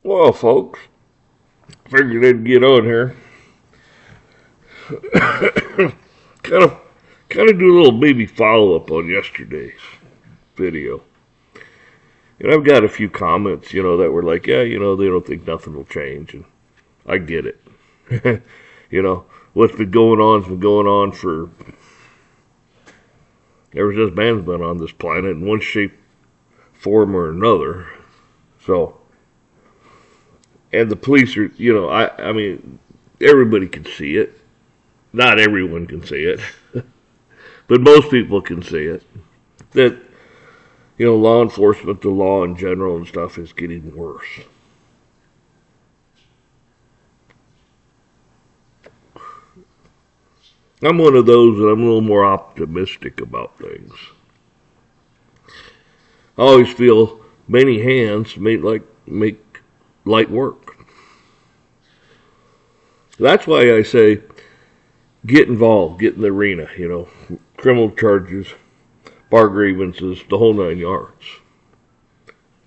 Well, folks, figured I'd get on here. kind of, kind of do a little baby follow up on yesterday's video. And I've got a few comments, that were like, yeah, they don't think nothing will change, and I get it. What's been going on has been going on for ever since man's been on this planet in one shape, form, or another. So, and the police are, I mean, everybody can see it. Not everyone can see it, but most people can see it. That, law enforcement, the law in general and stuff is getting worse. I'm one of those that I'm a little more optimistic about things. I always feel many hands make light work. That's why I say get involved, get in the arena, criminal charges, bar grievances, the whole 9 yards.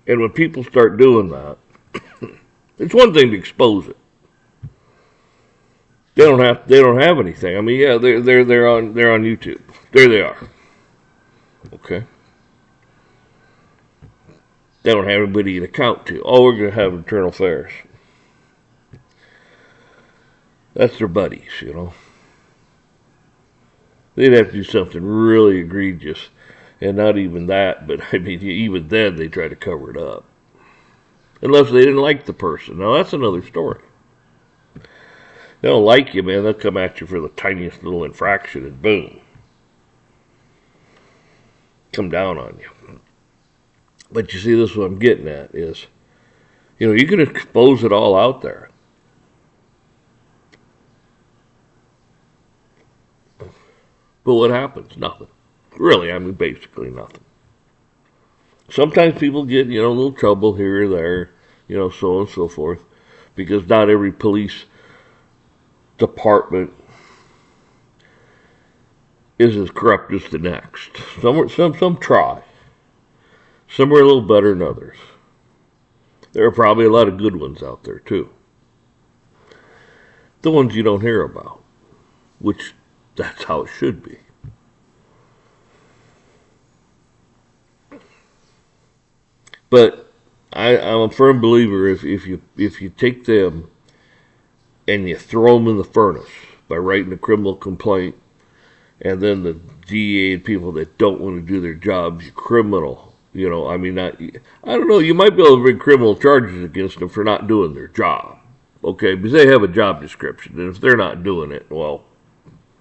And when people start doing that, it's one thing to expose it. They don't have anything. I mean, yeah, they're on YouTube. There they are. Okay. They don't have anybody to account to. Oh, we're going to have internal affairs. That's their buddies, They'd have to do something really egregious, and not even that, but I mean, even then they try to cover it up. Unless they didn't like the person. Now, that's another story. They don't like you, man, they'll come at you for the tiniest little infraction, and boom. Come down on you. But you see, this is what I'm getting at is, you can expose it all out there. But what happens? Nothing. Really, I mean, basically nothing. Sometimes people get, a little trouble here or there, so on and so forth, because not every police department is as corrupt as the next. Some try. Some are a little better than others. There are probably a lot of good ones out there, too. The ones you don't hear about, which that's how it should be. But I'm a firm believer if you take them and you throw them in the furnace by writing a criminal complaint, and then the DEA and people that don't want to do their jobs, you criminal. I mean, I don't know, you might be able to bring criminal charges against them for not doing their job, okay? Because they have a job description, and if they're not doing it, well,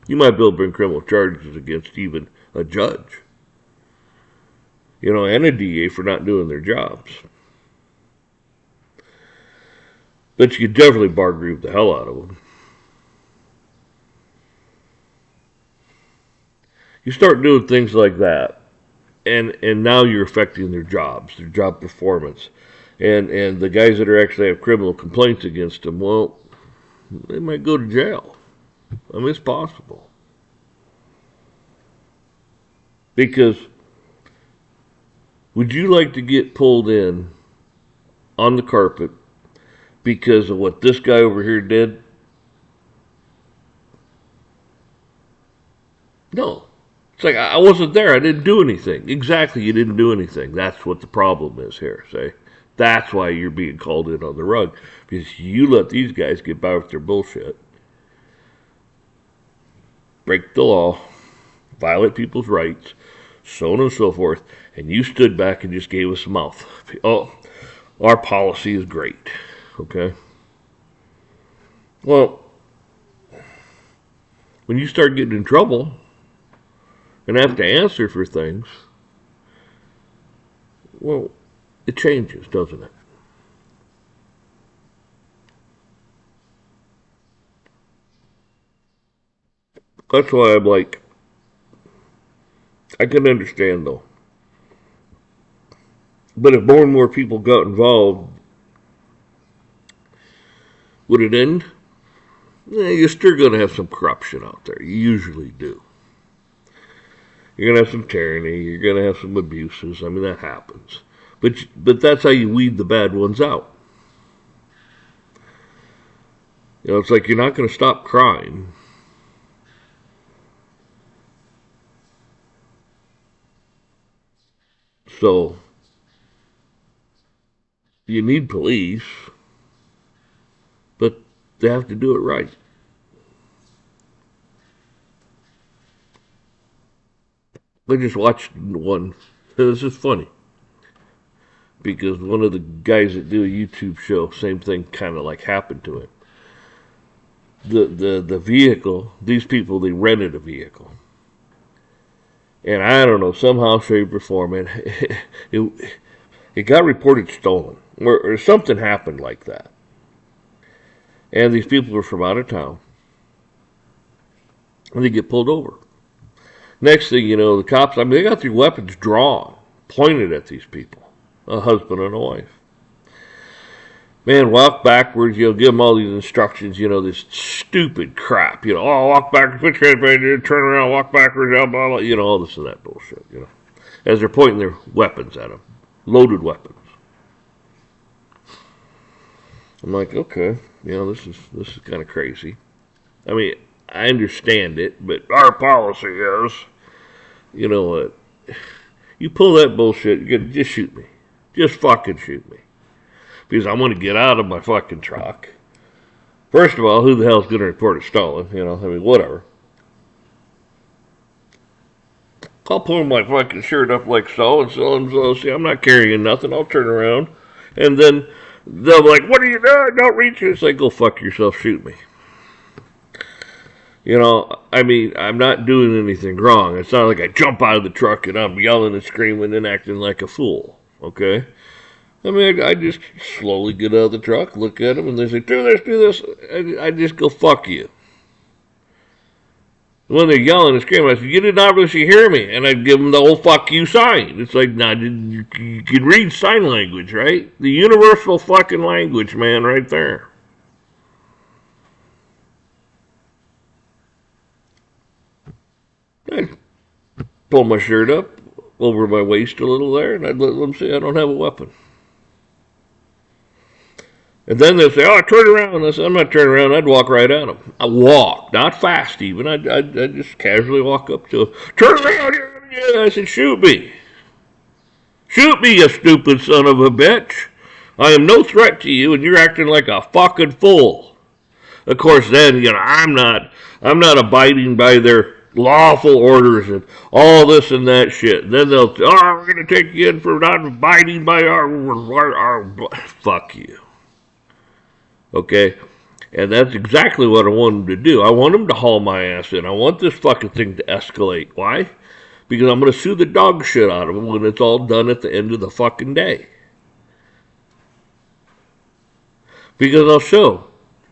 you might be able to bring criminal charges against even a judge, and a DA for not doing their jobs. But you could definitely bar grieve the hell out of them. You start doing things like that, and now you're affecting their jobs, their job performance. And the guys that are actually have criminal complaints against them, well, they might go to jail. I mean, it's possible. Because would you like to get pulled in on the carpet because of what this guy over here did? No. It's like, I wasn't there. I didn't do anything. Exactly, you didn't do anything. That's what the problem is here, see? That's why you're being called in on the rug. Because you let these guys get by with their bullshit. Break the law. Violate people's rights. So on and so forth. And you stood back and just gave us a mouth. Oh, our policy is great. Okay? Well, when you start getting in trouble and have to answer for things, well, it changes, doesn't it? That's why I'm like, I can understand though. But if more and more people got involved, would it end? You're still going to have some corruption out there. You usually do. You're going to have some tyranny. You're going to have some abuses. I mean, that happens. But that's how you weed the bad ones out. It's like you're not going to stop crime. So you need police, but they have to do it right. I just watched one. This is funny because one of the guys that do a YouTube show, same thing kind of like happened to him. The vehicle, these people, they rented a vehicle. And I don't know, somehow, shape, or form, it, it got reported stolen. Or something happened like that. And these people are from out of town. And they get pulled over. Next thing you know, the cops, I mean, they got their weapons drawn, pointed at these people, a husband and a wife. Man, walk backwards, give them all these instructions, this stupid crap, walk backwards, put your head, turn around, walk backwards, blah, blah, blah, all this and that bullshit, as they're pointing their weapons at them, loaded weapons. I'm like, okay, this is kind of crazy. I mean, I understand it, but our policy is, you know what? You pull that bullshit, just shoot me. Just fucking shoot me. Because I'm going to get out of my fucking truck. First of all, who the hell's going to report it stolen? Whatever. I'll pull my fucking shirt up like so and so and so. See, I'm not carrying nothing. I'll turn around. And then they'll be like, what are you doing? Don't reach it. It's like, go fuck yourself. Shoot me. I'm not doing anything wrong. It's not like I jump out of the truck and I'm yelling and screaming and acting like a fool. Okay? I just slowly get out of the truck, look at them, and they say, do this. I just go, fuck you. When they're yelling and screaming, I say, you didn't obviously hear me. And I give them the whole fuck you sign. It's like, nah, you can read sign language, right? The universal fucking language, man, right there. I pull my shirt up over my waist a little there, and I'd let them see I don't have a weapon. And then they'll say, oh, turn around. I said, I'm not turning around. I'd walk right at them. I walk, not fast even. I'd just casually walk up to them. Turn around. Yeah. I said, shoot me. Shoot me, you stupid son of a bitch. I am no threat to you, and you're acting like a fucking fool. Of course, then, I'm not abiding by their lawful orders and all this and that shit. And then they'll say, oh, we're going to take you in for not abiding by our fuck you. Okay? And that's exactly what I want them to do. I want them to haul my ass in. I want this fucking thing to escalate. Why? Because I'm going to sue the dog shit out of them when it's all done at the end of the fucking day. Because I'll show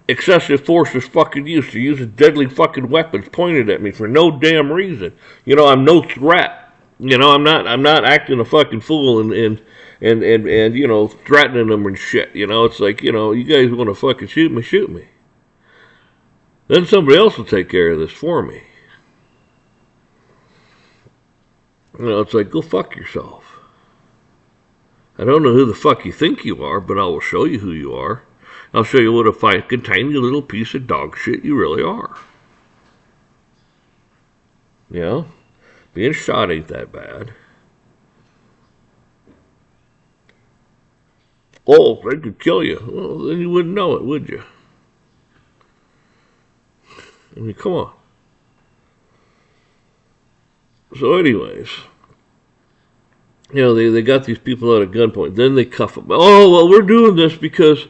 excessive force is fucking used to using deadly fucking weapons pointed at me for no damn reason. I'm no threat. I'm not acting a fucking fool and threatening them and shit. It's like, you guys want to fucking shoot me, shoot me. Then somebody else will take care of this for me. It's like, go fuck yourself. I don't know who the fuck you think you are, but I will show you who you are. I'll show you what a fucking tiny little piece of dog shit you really are. Being shot ain't that bad. Oh, they could kill you. Well, then you wouldn't know it, would you? Come on. So anyways, they got these people at a gunpoint. Then they cuff them. Oh, well, we're doing this because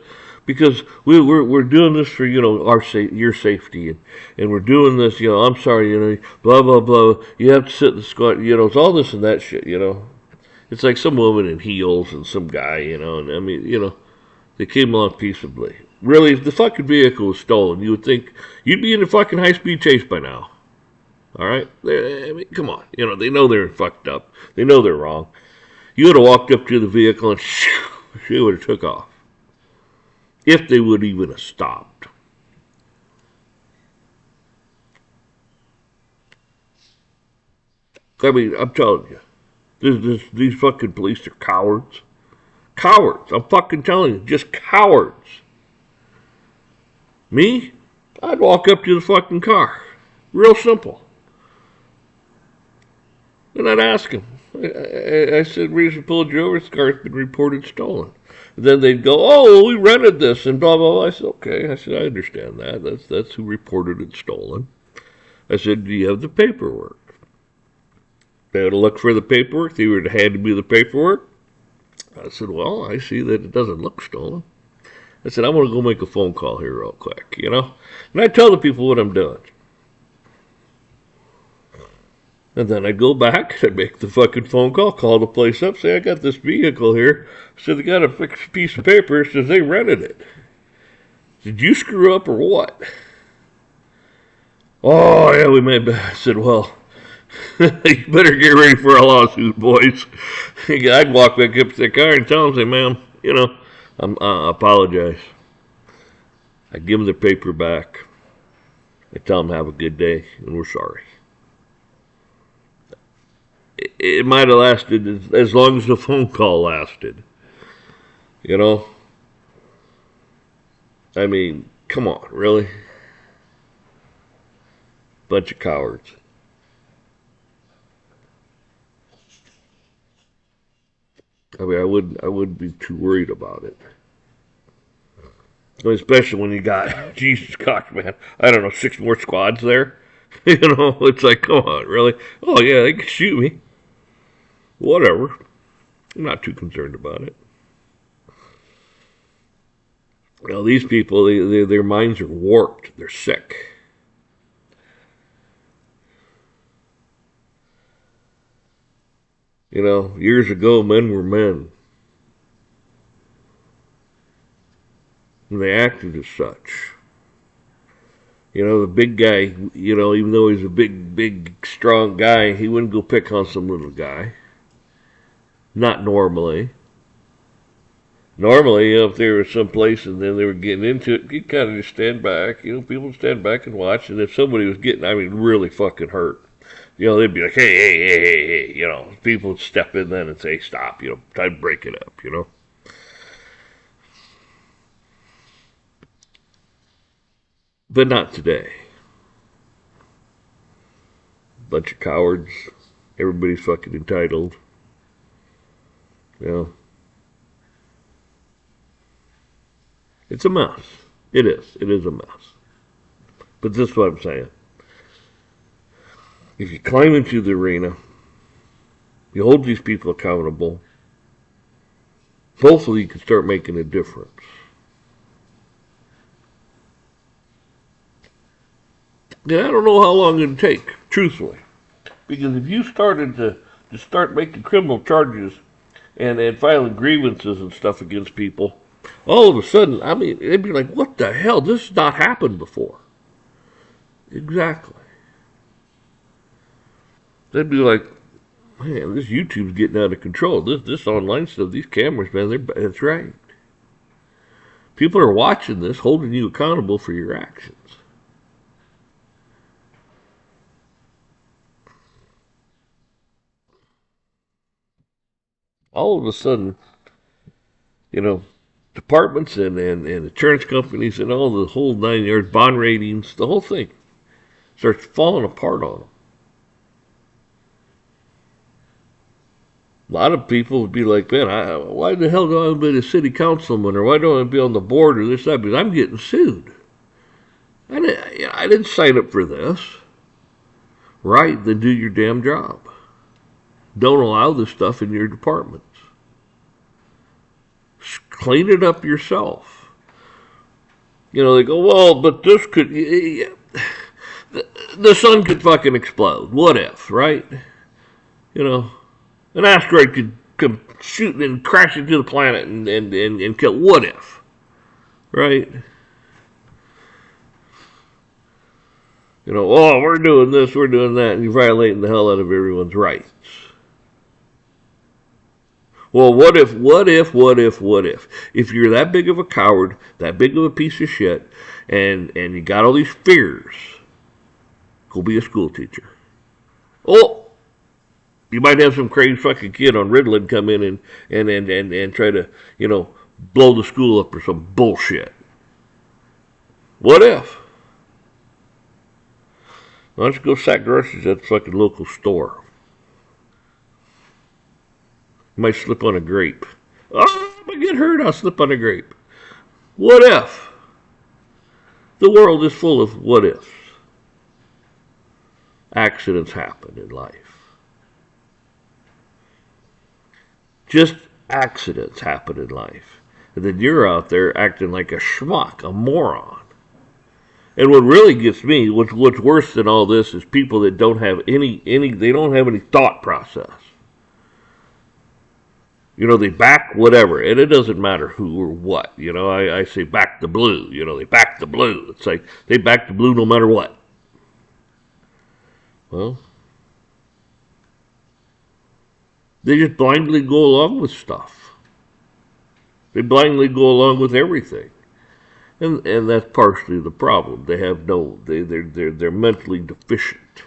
we're doing this for your safety, and we're doing this. I'm sorry, blah blah blah. You have to sit in the squad. It's all this and that shit. It's like some woman in heels and some guy. And they came along peaceably. Really, if the fucking vehicle was stolen, you would think you'd be in a fucking high-speed chase by now. All right, come on. They know they're fucked up. They know they're wrong. You would have walked up to the vehicle and she would have took off. If they would even have stopped. I'm telling you, these fucking police are cowards. Cowards. I'm fucking telling you, just cowards. Me? I'd walk up to the fucking car. Real simple. And I'd ask him. I said, reason pulled you over, this car's been reported stolen. And then they'd go, oh, well, we rented this and blah, blah, blah. I said, okay. I said, I understand that. That's who reported it stolen. I said, do you have the paperwork? They would have looked for the paperwork. They would have handed me the paperwork. I said, well, I see that it doesn't look stolen. I said, I'm going to go make a phone call here real quick, you know? And I tell the people what I'm doing. And then I'd go back, I'd make the fucking phone call the place up, say, I got this vehicle here. So they got a fixed piece of paper that says they rented it. Did you screw up or what? Oh, yeah, we made. I said, well, you better get ready for a lawsuit, boys. I'd walk back up to the car and tell them, say, ma'am, you know, I apologize. I'd give them the paper back. I'd tell them have a good day, and we're sorry. It might have lasted as long as the phone call lasted. You know? I mean, come on, really? Bunch of cowards. I mean, I wouldn't be too worried about it. Especially when you got, Jesus gosh, man, I don't know, 6 more squads there. You know, it's like, come on, really? Oh, yeah, they can shoot me. Whatever. I'm not too concerned about it. You know, these people, their minds are warped. They're sick. You know, years ago, men were men. And they acted as such. You know, the big guy, you know, even though he's a big, strong guy, he wouldn't go pick on some little guy. Not normally. Normally, you know, if they were someplace and then they were getting into it, you'd kind of just stand back. You know, people would stand back and watch. And if somebody was getting, I mean, really fucking hurt, you know, they'd be like, hey, you know, people would step in then and say, stop, you know, time to break it up, you know. But not today. Bunch of cowards. Everybody's fucking entitled. You know. It's a mess. It is. It is a mess. But this is what I'm saying. If you climb into the arena, you hold these people accountable, hopefully you can start making a difference. And I don't know how long it'd take, truthfully. Because if you started to start making criminal charges and filing grievances and stuff against people, all of a sudden, I mean, they'd be like, what the hell? This has not happened before. Exactly. They'd be like, man, this YouTube's getting out of control. This online stuff, these cameras, man, that's right. People are watching this, holding you accountable for your actions. All of a sudden, you know, departments and insurance companies and all the whole 9 yards, bond ratings, the whole thing starts falling apart on them. A lot of people would be like, man, why the hell do I want to be a city councilman or why don't I be on the board or this, that? Because I'm getting sued. I didn't sign up for this. Right, then do your damn job. Don't allow this stuff in your departments. Clean it up yourself. You know, they go, well, but this could, the sun could fucking explode. What if, right? You know, an asteroid could come shooting and crash into the planet and kill. What if, right? You know, oh, we're doing this, we're doing that, and you're violating the hell out of everyone's rights. Well, what if? If you're that big of a coward, that big of a piece of shit, and you got all these fears, go be a school teacher. Oh, you might have some crazy fucking kid on Ritalin come in and try to, you know, blow the school up or some bullshit. What if? Why don't you go sack groceries at the fucking local store? You might slip on a grape. Oh, if I get hurt, I'll slip on a grape. What if? The world is full of what ifs. Accidents happen in life. Just accidents happen in life. And then you're out there acting like a schmuck, a moron. And what really gets me, what's worse than all this, is people that don't have they don't have any thought process. They back whatever, and it doesn't matter who or what. I say back the blue. They back the blue. It's like they back the blue no matter what. Well, they just blindly go along with stuff. They blindly go along with everything. And that's partially the problem. They have they're mentally deficient.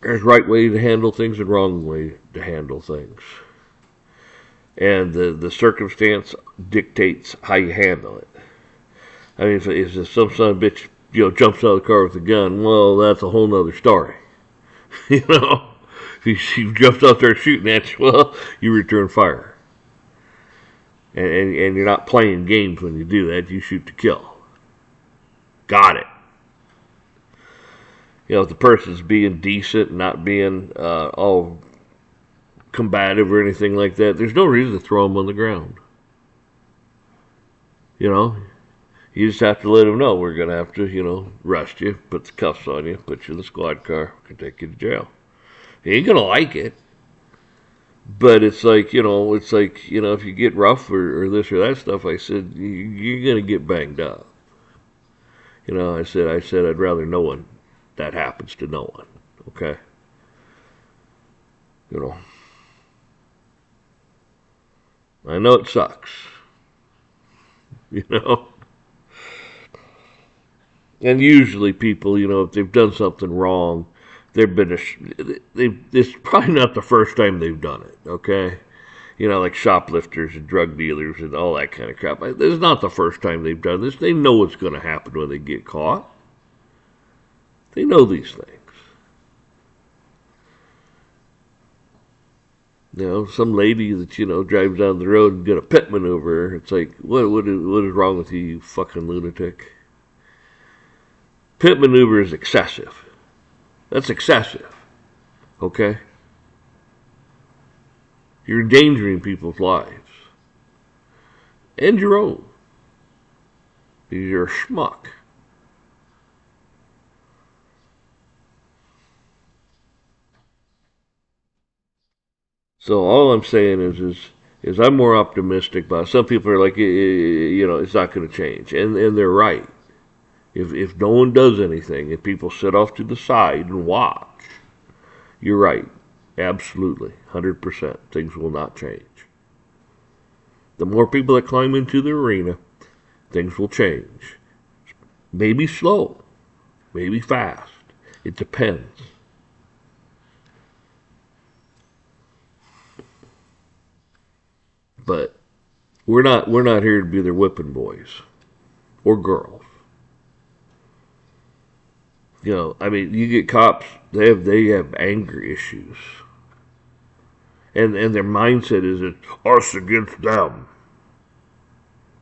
There's right way to handle things and wrong way to handle things. And the circumstance dictates how you handle it. I mean, if some son of a bitch, jumps out of the car with a gun, well, that's a whole nother story. If she jumps out there shooting at you, well, you return fire. And you're not playing games when you do that. You shoot to kill. Got it. If the person's being decent, not being all combative or anything like that, there's no reason to throw them on the ground. You just have to let them know we're going to have to, arrest you, put the cuffs on you, put you in the squad car, we can take you to jail. You ain't going to like it. But it's like, if you get rough or this or that stuff, I said, you're going to get banged up. I said, I'd rather no one that happens to no one. Okay? I know it sucks. And usually people, if they've done something wrong, it's probably not the first time they've done it, okay? Like shoplifters and drug dealers and all that kind of crap. This is not the first time they've done this. They know what's going to happen when they get caught. They know these things. Some lady that, drives down the road and get a pit maneuver. It's like, what is wrong with you, you fucking lunatic? Pit maneuver is excessive. That's excessive. Okay? You're endangering people's lives. And your own. You're a schmuck. So all I'm saying is I'm more optimistic about it. Some people are like, it's not going to change. And they're right. If no one does anything, if people sit off to the side and watch, you're right. Absolutely. 100%. Things will not change. The more people that climb into the arena, things will change. Maybe slow. Maybe fast. It depends. But we're not here to be their whipping boys or girls. You get cops, they have anger issues. And their mindset is it's us against them.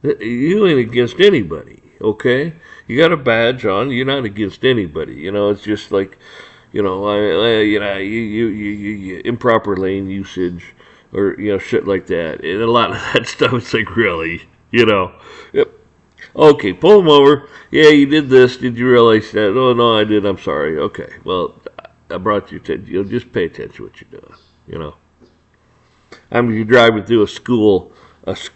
You ain't against anybody, okay? You got a badge on, you're not against anybody. It's just like, you improper lane usage or, shit like that. And a lot of that stuff, it's like, really, Yep. Okay, pull him over. Yeah, you did this. Did you realize that? Oh, no, I did. I'm sorry. Okay, well, I brought you attention. Just pay attention to what you're doing, I mean, you're driving through a school, like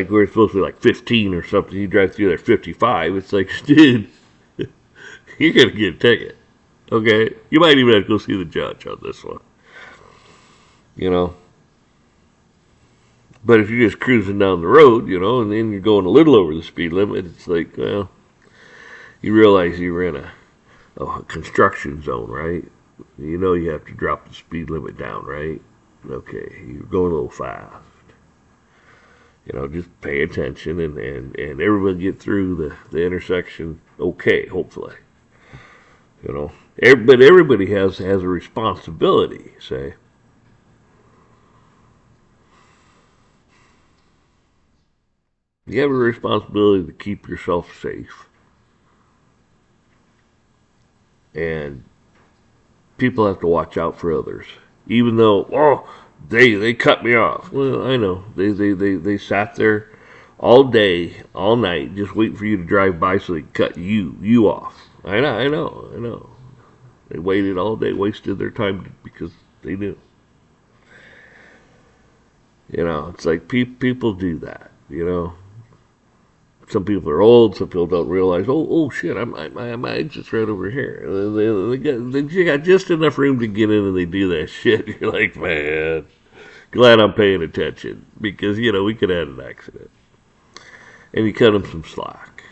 we're supposed to be like 15 or something. You drive through there 55. It's like, dude, you're going to get a ticket, okay? You might even have to go see the judge on this one, But if you're just cruising down the road, and then you're going a little over the speed limit, it's like, well, you realize you're in a construction zone, right? You have to drop the speed limit down, right? Okay, you're going a little fast. Just pay attention and everybody get through the intersection okay, hopefully. But everybody has a responsibility, say. You have a responsibility to keep yourself safe. And people have to watch out for others. Even though, they cut me off. Well, I know. They sat there all day, all night, just waiting for you to drive by so they could cut you off. I know. They waited all day, wasted their time because they knew. It's like people do that. Some people are old. Some people don't realize. Oh shit! My exit's right over here. They got just enough room to get in, and they do that shit. You're like, man, glad I'm paying attention because we could have had an accident. And you cut them some slack.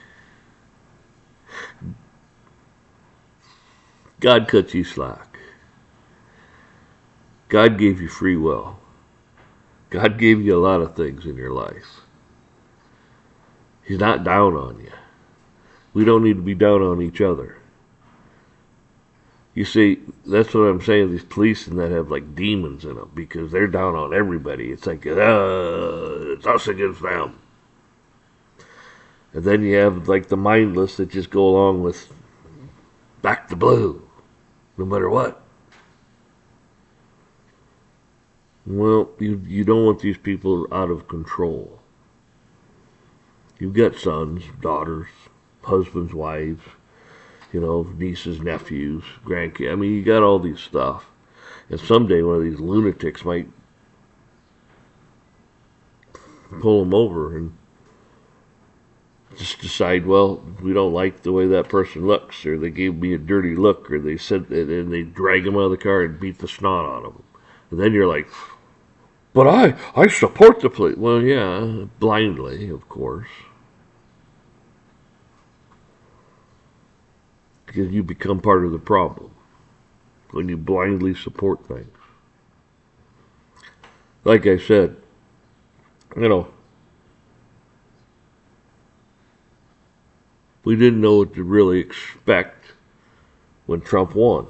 God cuts you slack. God gave you free will. God gave you a lot of things in your life. He's not down on you. We don't need to be down on each other. You see, that's what I'm saying. These police and that have like demons in them because they're down on everybody. It's like, it's us against them. And then you have like the mindless that just go along with back the blue, no matter what. Well, you don't want these people out of control. You've got sons, daughters, husbands, wives, nieces, nephews, grandkids. I mean, you got all these stuff. And someday one of these lunatics might pull them over and just decide, well, we don't like the way that person looks, or they gave me a dirty look, or they said, and they drag them out of the car and beat the snot out of them. And then you're like, but I support the police. Well, yeah, blindly, of course. Because you become part of the problem when you blindly support things. Like I said, we didn't know what to really expect when Trump won.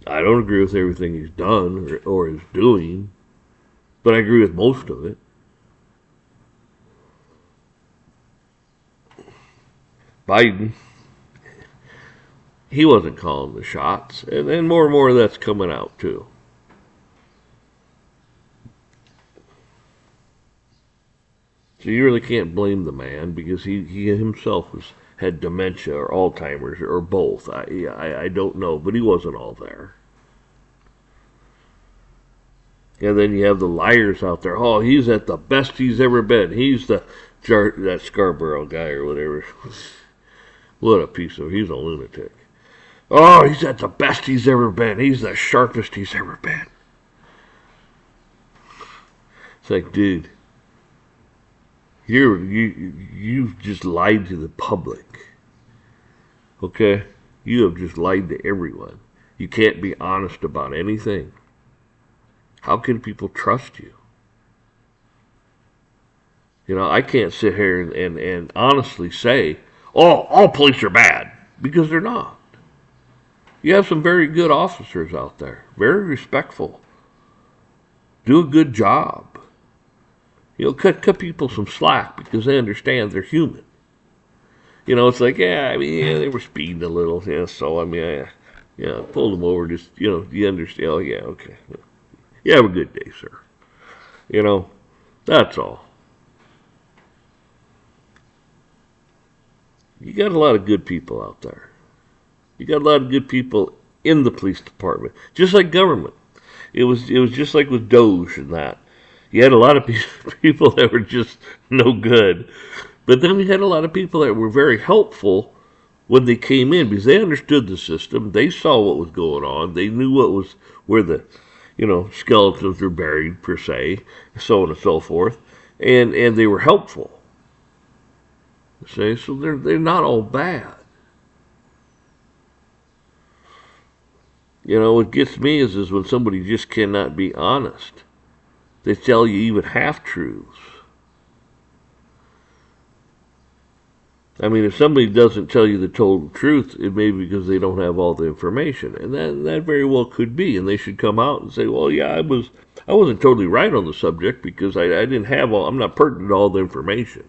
I don't agree with everything he's done or is doing, but I agree with most of it. Biden, he wasn't calling the shots, and more of that's coming out too. So you really can't blame the man because he himself had dementia or Alzheimer's or both. I don't know, but he wasn't all there. And then you have the liars out there. Oh, he's at the best he's ever been. He's that Scarborough guy or whatever. What a piece of... He's a lunatic. Oh, he's at the best he's ever been. He's the sharpest he's ever been. It's like, dude, you've just lied to the public. Okay? You have just lied to everyone. You can't be honest about anything. How can people trust you? I can't sit here and honestly say, oh, all police are bad, because they're not. You have some very good officers out there, very respectful, do a good job. Cut people some slack because they understand they're human. It's like, yeah, they were speeding a little, so, pulled them over, just, you understand, oh, yeah, okay. You have a good day, sir. That's all. You got a lot of good people out there. You got a lot of good people in the police department, just like government. It was just like with Doge and that. You had a lot of people that were just no good, but then we had a lot of people that were very helpful when they came in because they understood the system. They saw what was going on. They knew where the skeletons were buried per se, so on and so forth, and they were helpful. See, so they're not all bad. What gets me is when somebody just cannot be honest. They tell you even half truths. I mean, if somebody doesn't tell you the total truth, it may be because they don't have all the information, and that very well could be. And they should come out and say, "Well, yeah, I wasn't totally right on the subject because I didn't have all. I'm not pertinent to all the information."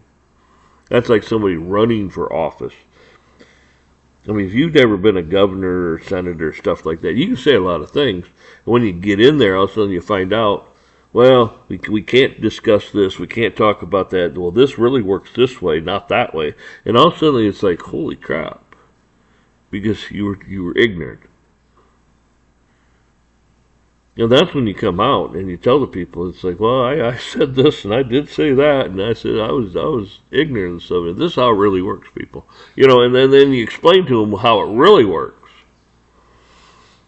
That's like somebody running for office. I mean, if you've never been a governor or senator or stuff like that, you can say a lot of things. And when you get in there, all of a sudden you find out, well, we can't discuss this. We can't talk about that. Well, this really works this way, not that way. And all of a sudden it's like, holy crap, because you were ignorant. That's when you come out and you tell the people, it's like, well, I said this and I did say that, and I said I was ignorant of it. This is how it really works, people. And then you explain to them how it really works.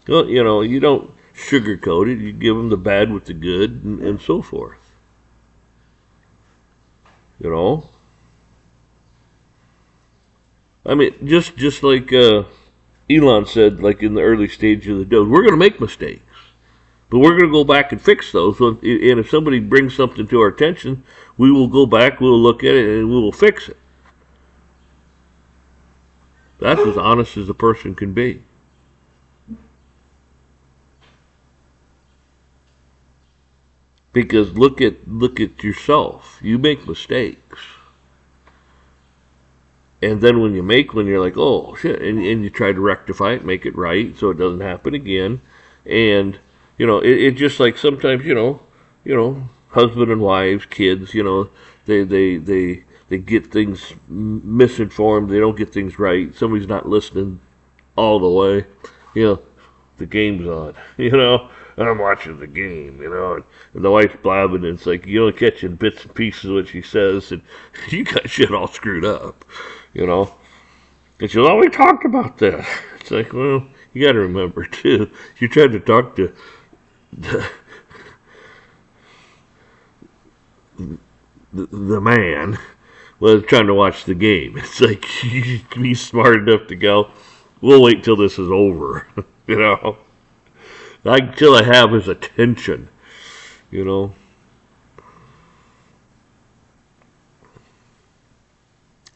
Well, you don't sugarcoat it. You give them the bad with the good, and so forth. You know, I mean, just like Elon said, like in the early stage of the dose, we're going to make mistakes. But we're going to go back and fix those. And if somebody brings something to our attention, we will go back, we'll look at it, and we will fix it. That's as honest as a person can be. Because look at yourself. You make mistakes. And then when you make one, you're like, oh shit, and you try to rectify it, make it right, so it doesn't happen again. And it just like sometimes husband and wives, kids, they get things misinformed. They don't get things right. Somebody's not listening all the way. You know, the game's on. And I'm watching the game. And the wife's blabbing, and it's like you're only catching bits and pieces of what she says, and you got shit all screwed up. You know, and she's always talked about that. It's like, well, you got to remember too. You tried to talk to the, the man was trying to watch the game. It's like you be smart enough to go. We'll wait till this is over. you know, until I have his attention. You know.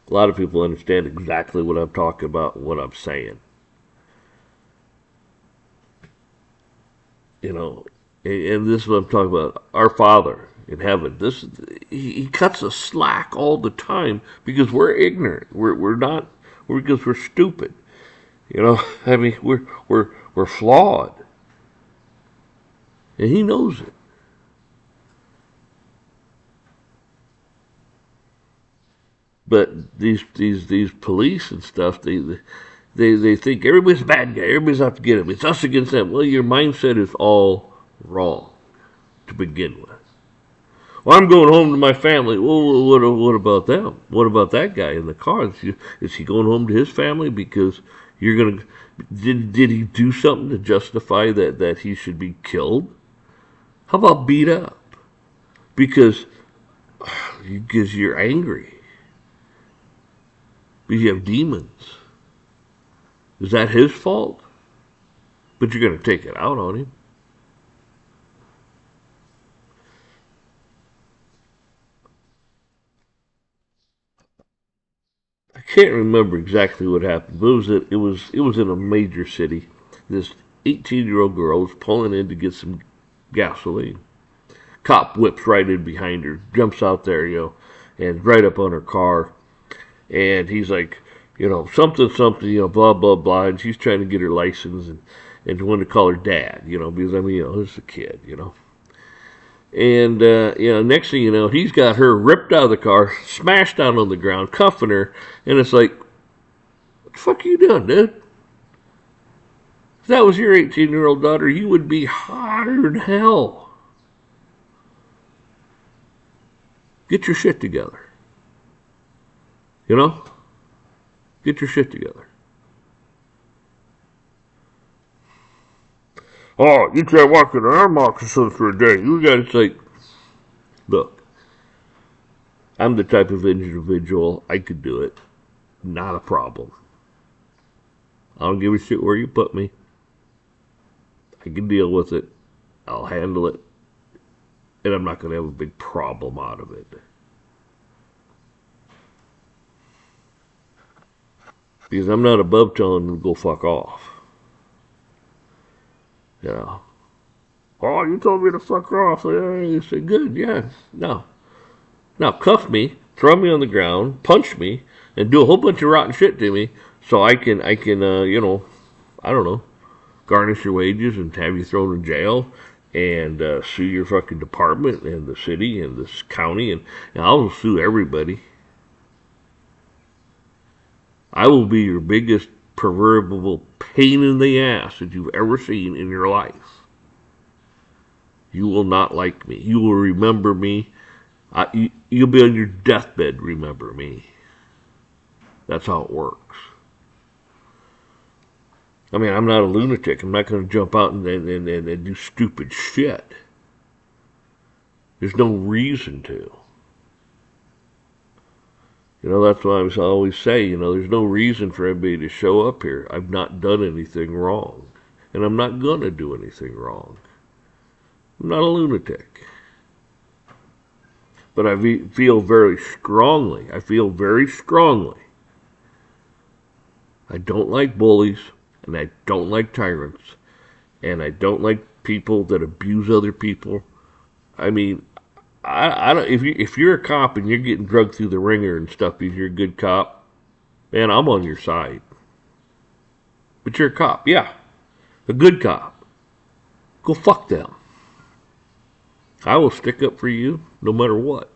A lot of people understand exactly what I'm talking about, what I'm saying. You know, and this is what I'm talking about. Our Father in heaven. He cuts us slack all the time because we're ignorant. We're not because we're stupid. I mean we're flawed, and He knows it. But these police and stuff, they think everybody's a bad guy. Everybody's out to get him. It's us against them. Well, your mindset is all wrong to begin with. Well, I'm going home to my family. Well, what about them? What about that guy in the car? Is he going home to his family because you're gonna? Did he do something to justify that he should be killed? How about beat up because you're angry because you have demons? Is that his fault? But you're going to take it out on him. I can't remember exactly what happened, but it was in a major city. This 18-year-old girl was pulling in to get some gasoline. Cop whips right in behind her, jumps out there, and right up on her car. And he's like, something, something, blah, blah, blah. And she's trying to get her license and wanted to call her dad, because, I mean, this is a kid. And, next thing you know, he's got her ripped out of the car, smashed down on the ground, cuffing her. And it's like, what the fuck are you doing, dude? If that was your 18-year-old daughter, you would be hotter than hell. Get your shit together. Get your shit together. Oh, you can't walk in our moccasins for a day. You got to say, look, I'm the type of individual, I could do it. Not a problem. I don't give a shit where you put me. I can deal with it. I'll handle it. And I'm not going to have a big problem out of it. Because I'm not above telling them to go fuck off. You know. Oh, you told me to fuck off. You said, good, yeah. No. Now cuff me, throw me on the ground, punch me, and do a whole bunch of rotten shit to me so I can, I don't know, garnish your wages and have you thrown in jail and sue your fucking department and the city and this county and I'll sue everybody. I will be your biggest proverbial pain in the ass that you've ever seen in your life. You will not like me. You will remember me. You'll be on your deathbed, remember me. That's how it works. I mean, I'm not a lunatic. I'm not going to jump out and do stupid shit. There's no reason to. That's why I always say, there's no reason for anybody to show up here. I've not done anything wrong. And I'm not going to do anything wrong. I'm not a lunatic. But I feel very strongly. I don't like bullies, and I don't like tyrants, and I don't like people that abuse other people. I mean, I don't. If you're a cop and you're getting drugged through the ringer and stuff because you're a good cop, man, I'm on your side. But you're a cop, yeah, a good cop. Go fuck them. I will stick up for you no matter what.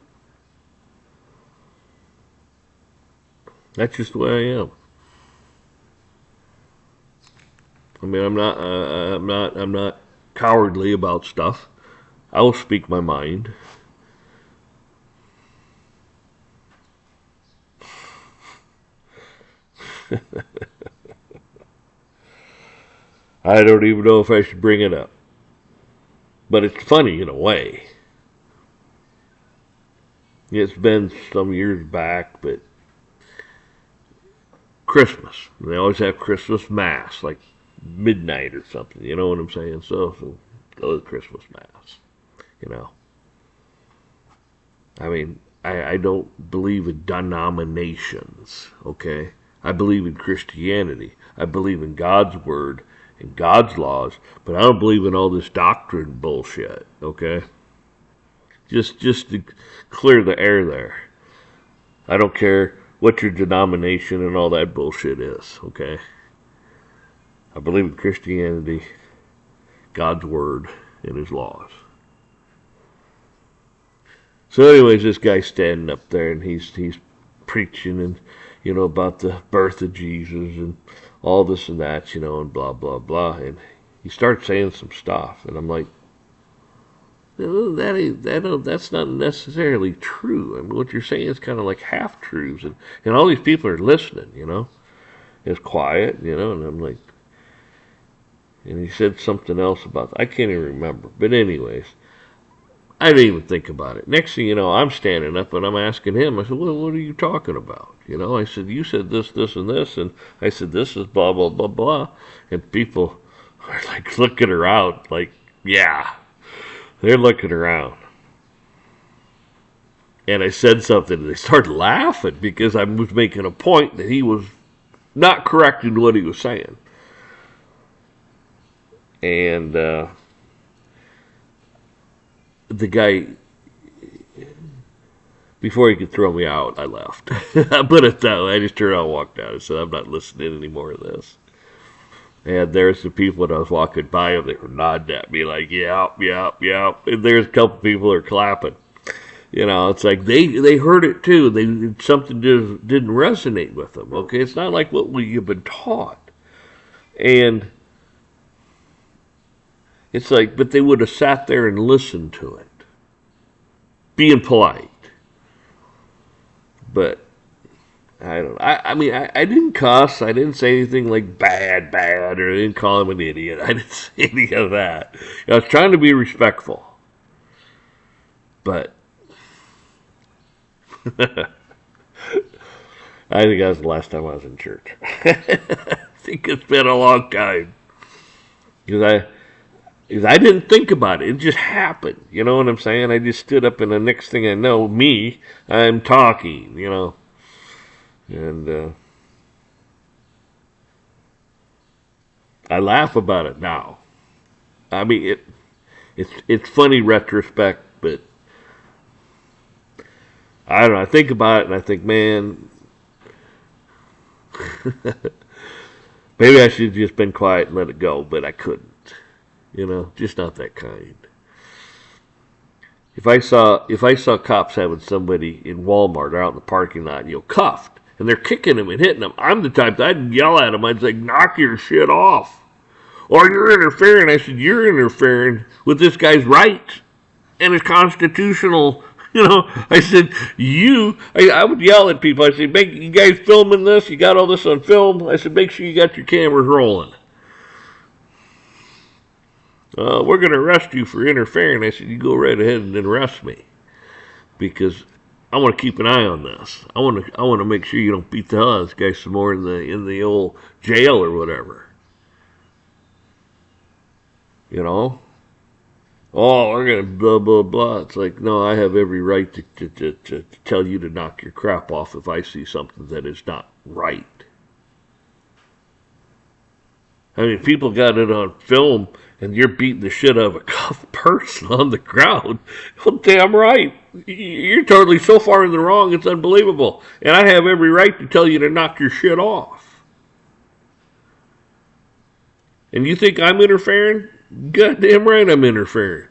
That's just the way I am. I mean, I'm not cowardly about stuff. I will speak my mind. I don't even know if I should bring it up. But it's funny in a way. It's been some years back, but Christmas. They always have Christmas Mass, like midnight or something. You know what I'm saying? So go to Christmas Mass. You know. I mean, I don't believe in denominations, okay? I believe in Christianity. I believe in God's Word and God's laws, but I don't believe in all this doctrine bullshit, okay? Just to clear the air there. I don't care what your denomination and all that bullshit is, okay? I believe in Christianity, God's Word, and His laws. So anyways, this guy's standing up there and he's preaching and, about the birth of Jesus and all this and that, and blah, blah, blah. And he starts saying some stuff. And I'm like, that's not necessarily true. I mean, what you're saying is kind of like half-truths. And all these people are listening, It's quiet, and I'm like, and he said something else about, I can't even remember. But anyways, I didn't even think about it. Next thing you know, I'm standing up and I'm asking him. I said, well, what are you talking about? I said, you said this, this, and this. And I said, this is blah, blah, blah, blah. And people are like looking around like, yeah. They're looking around. And I said something and they started laughing because I was making a point that he was not correct in what he was saying. And the guy, before he could throw me out, I left. I put it that way. I just turned around and walked out. I said, I'm not listening any more of this. And there's the people that I was walking by them, they were nodding at me like, yep, yep, yep. And there's a couple people that are clapping. It's like they heard it too. Something didn't resonate with them, okay? It's not like what we've been taught. And it's like, but they would have sat there and listened to it. Being polite. But I don't know. I mean, I didn't cuss. I didn't say anything like bad, or I didn't call him an idiot. I didn't say any of that. I was trying to be respectful. But I think that was the last time I was in church. I think it's been a long time. Because I didn't think about it. It just happened. You know what I'm saying? I just stood up, and the next thing I know, I'm talking. And I laugh about it now. I mean, it's funny retrospect, but I don't know. I think about it, and I think, man, maybe I should have just been quiet and let it go, but I couldn't. Just not that kind. If I saw cops having somebody in Walmart out in the parking lot, cuffed, and they're kicking him and hitting him, I'm the type that I'd yell at him. I'd say, knock your shit off. Or you're interfering. I said, you're interfering with this guy's rights and his constitutional. I said, I would yell at people. I said, make you guys filming this? You got all this on film? I said, make sure you got your cameras rolling. We're going to arrest you for interfering. I said, you go right ahead and arrest me, because I want to keep an eye on this. I want to make sure you don't beat the hell out of this guy some more in the old jail or whatever. You know? Oh, we're going to blah, blah, blah. It's like, no, I have every right to tell you to knock your crap off if I see something that is not right. I mean, people got it on film, and you're beating the shit out of a cuffed person on the ground. Well, damn right. You're totally so far in the wrong, it's unbelievable. And I have every right to tell you to knock your shit off. And you think I'm interfering? Goddamn right I'm interfering.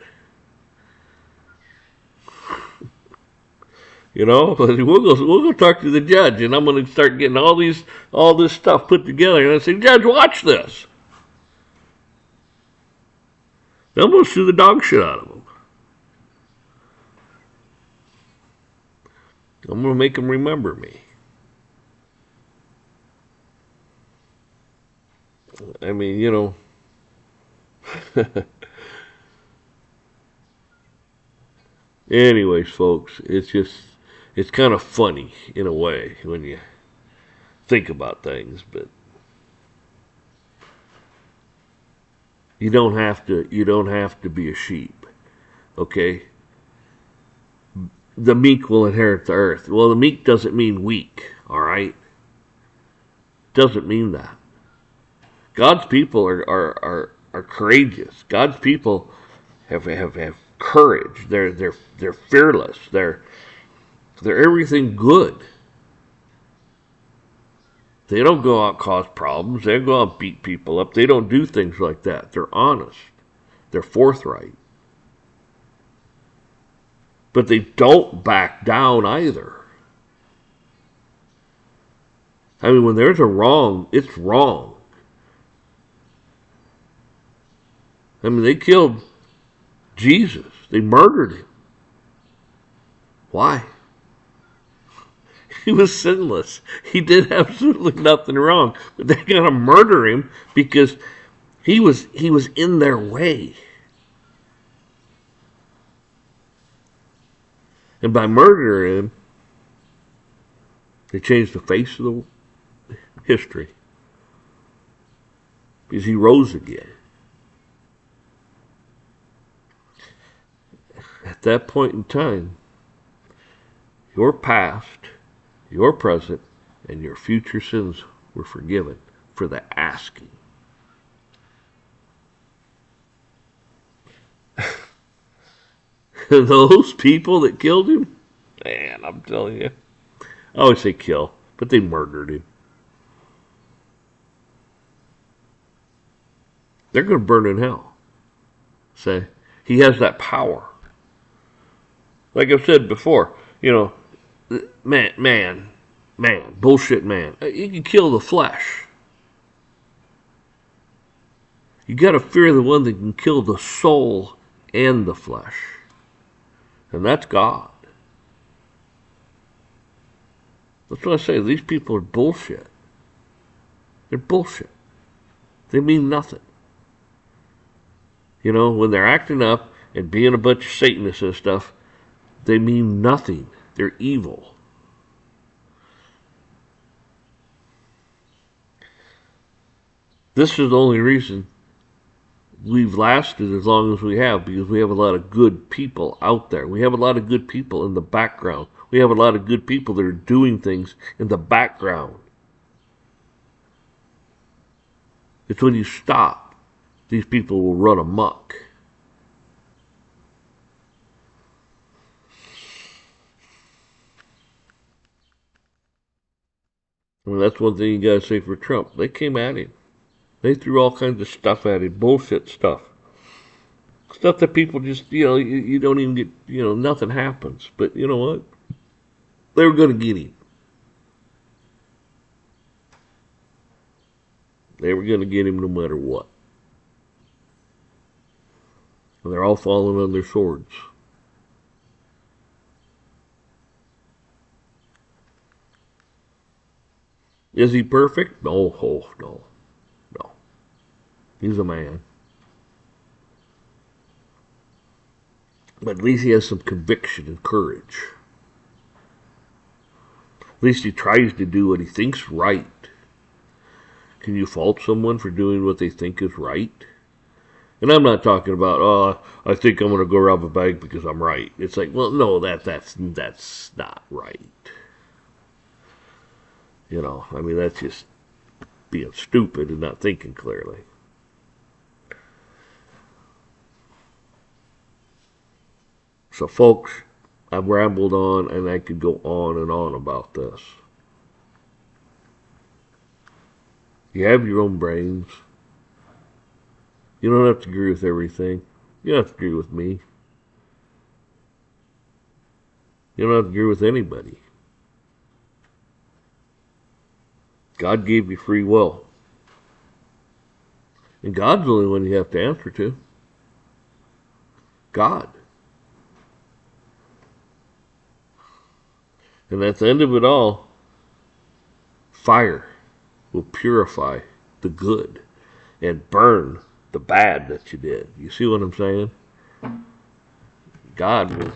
We'll go talk to the judge, and I'm going to start getting all this stuff put together, and I say, Judge, watch this. I'm going to sue the dog shit out of them. I'm going to make them remember me. I mean, anyways, folks, it's kind of funny in a way when you think about things, but you don't have to be a sheep, okay? The meek will inherit the earth. Well, the meek doesn't mean weak, all right? Doesn't mean that. God's people are courageous. God's people have courage. They're fearless. They're everything good. They don't go out and cause problems. They don't go out and beat people up. They don't do things like that. They're honest. They're forthright. But they don't back down either. I mean, when there's a wrong, it's wrong. I mean, they killed Jesus. They murdered him. Why? He was sinless. He did absolutely nothing wrong. But they're going to murder him because he was in their way. And by murdering him, they changed the face of the history. Because he rose again. At that point in time, your past, your present, and your future sins were forgiven for the asking. Those people that killed him, man, I'm telling you. I always say kill, but they murdered him. They're going to burn in hell. Say, he has that power. Like I've said before, man, bullshit man. You can kill the flesh. You got to fear the one that can kill the soul and the flesh. And that's God. That's what I say. These people are bullshit. They're bullshit. They mean nothing. When they're acting up and being a bunch of Satanists and stuff, they mean nothing. They're evil. This is the only reason we've lasted as long as we have because we have a lot of good people out there. We have a lot of good people in the background. We have a lot of good people that are doing things in the background. It's when you stop, these people will run amok. I mean, that's one thing you gotta say for Trump. They came at him. They threw all kinds of stuff at him, bullshit stuff. Stuff that people just, you don't even get, nothing happens. But you know what? They were gonna get him. They were gonna get him no matter what. And they're all falling on their swords. Is he perfect? No, oh, no, no. He's a man. But at least he has some conviction and courage. At least he tries to do what he thinks right. Can you fault someone for doing what they think is right? And I'm not talking about, I think I'm going to go rob a bank because I'm right. It's like, well, no, that's not right. I mean, that's just being stupid and not thinking clearly. So, folks, I've rambled on and I could go on and on about this. You have your own brains. You don't have to agree with everything. You don't have to agree with me. You don't have to agree with anybody. God gave you free will. And God's the only one you have to answer to. God. And at the end of it all, fire will purify the good and burn the bad that you did. You see what I'm saying? God will.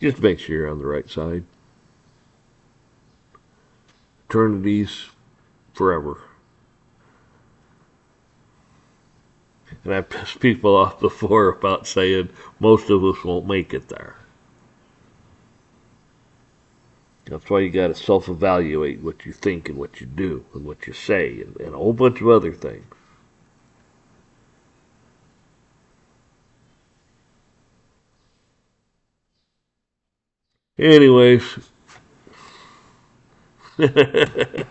Just make sure you're on the right side. Eternity's forever. And I've pissed people off before about saying most of us won't make it there. That's why you got to self-evaluate what you think and what you do and what you say and a whole bunch of other things. Anyways, it's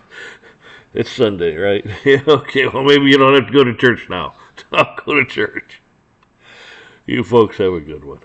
Sunday, right? Yeah, okay, well, maybe you don't have to go to church now. I'll go to church. You folks have a good one.